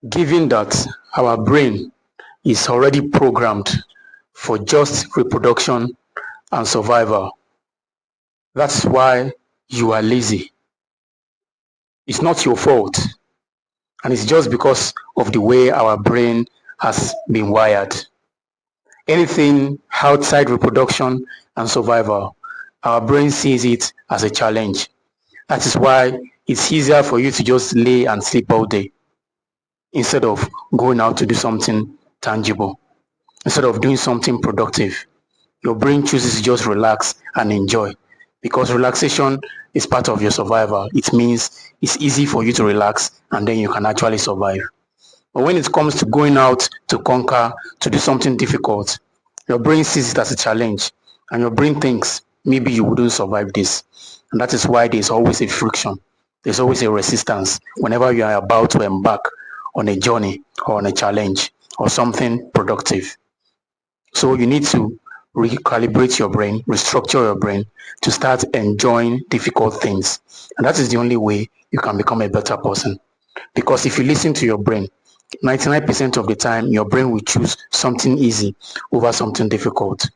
Given that our brain is already programmed for just reproduction and survival, that's why you are lazy. It's not your fault, and it's just because of the way our brain has been wired. Anything outside reproduction and survival, our brain sees it as a challenge. That is why it's easier for you to just lay and sleep all day instead of going out to do something tangible, instead of doing something productive. Your brain chooses to just relax and enjoy because relaxation is part of your survival. It means it's easy for you to relax and then you can actually survive. But when it comes to going out to conquer, to do something difficult, your brain sees it as a challenge and your brain thinks maybe you wouldn't survive this. And that is why there's always a friction. There's always a resistance whenever you are about to embark on a journey or on a challenge or something productive. So you need to recalibrate your brain, restructure your brain to start enjoying difficult things. And that is the only way you can become a better person. Because if you listen to your brain, 99% of the time, your brain will choose something easy over something difficult.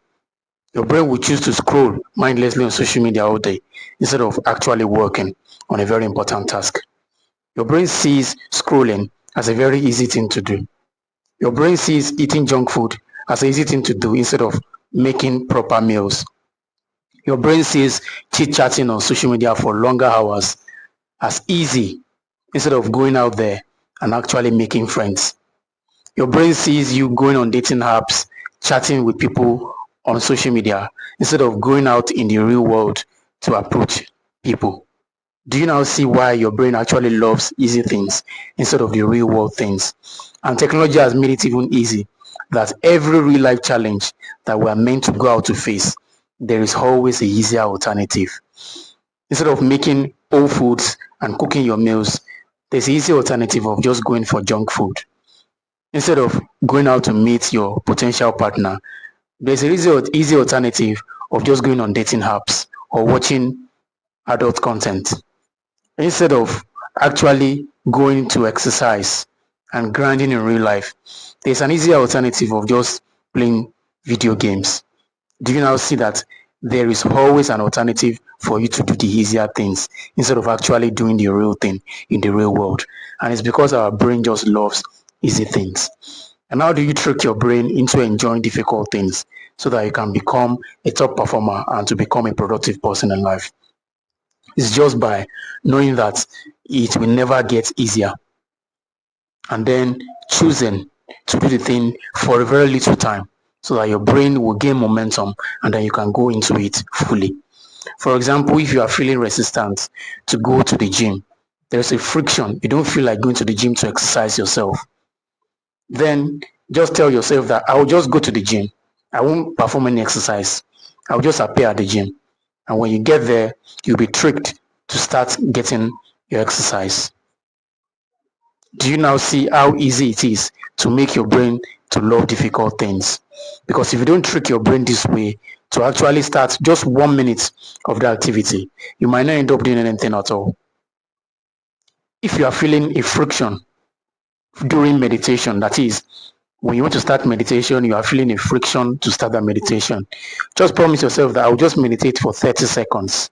Your brain will choose to scroll mindlessly on social media all day instead of actually working on a very important task. Your brain sees scrolling as a very easy thing to do. Your brain sees eating junk food as an easy thing to do instead of making proper meals. Your brain sees chit-chatting on social media for longer hours as easy instead of going out there and actually making friends. Your brain sees you going on dating apps, chatting with people on social media instead of going out in the real world to approach people. Do you now see why your brain actually loves easy things instead of the real world things? And technology has made it even easy that every real life challenge that we are meant to go out to face, there is always a easier alternative. Instead of making whole foods and cooking your meals, there's an easy alternative of just going for junk food. Instead of going out to meet your potential partner, there's an easy alternative of just going on dating apps or watching adult content. Instead of actually going to exercise and grinding in real life, there's an easy alternative of just playing video games. Do you now see that there is always an alternative for you to do the easier things instead of actually doing the real thing in the real world? And it's because our brain just loves easy things. And how do you trick your brain into enjoying difficult things so that you can become a top performer and to become a productive person in life? It's just by knowing that it will never get easier and then choosing to do the thing for a very little time so that your brain will gain momentum and then you can go into it fully. For example, if you are feeling resistant to go to the gym, there's a friction. You don't feel like going to the gym to exercise yourself. Then just tell yourself that I will just go to the gym. I won't perform any exercise. I will just appear at the gym. And when you get there, you'll be tricked to start getting your exercise. Do you now see how easy it is to make your brain to love difficult things? Because if you don't trick your brain this way to actually start just 1 minute of the activity, you might not end up doing anything at all. If you are feeling a friction during meditation, that is, when you want to start meditation, you are feeling a friction to start that meditation, just promise yourself that I'll just meditate for 30 seconds.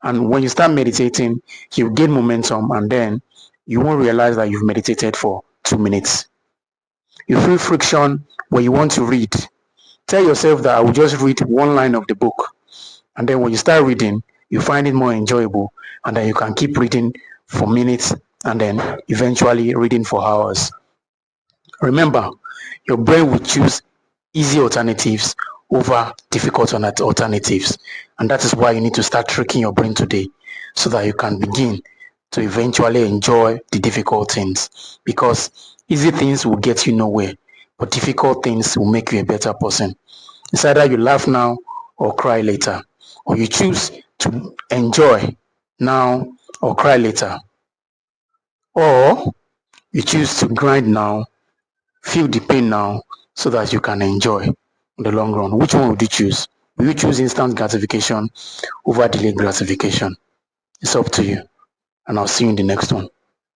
And when you start meditating, you gain momentum and then you won't realize that you've meditated for 2 minutes. You feel friction when you want to read. Tell yourself that I will just read one line of the book. And then when you start reading, you find it more enjoyable and then you can keep reading for minutes and then eventually reading for hours. Remember, your brain will choose easy alternatives over difficult alternatives. And that is why you need to start tricking your brain today so that you can begin to eventually enjoy the difficult things. Because easy things will get you nowhere, but difficult things will make you a better person. It's either you laugh now or cry later, or you choose to enjoy now or cry later, or you choose to grind now, feel the pain now, so that you can enjoy in the long run. Which one would you choose? Will you choose instant gratification over delayed gratification? It's up to you, and I'll see you in the next one.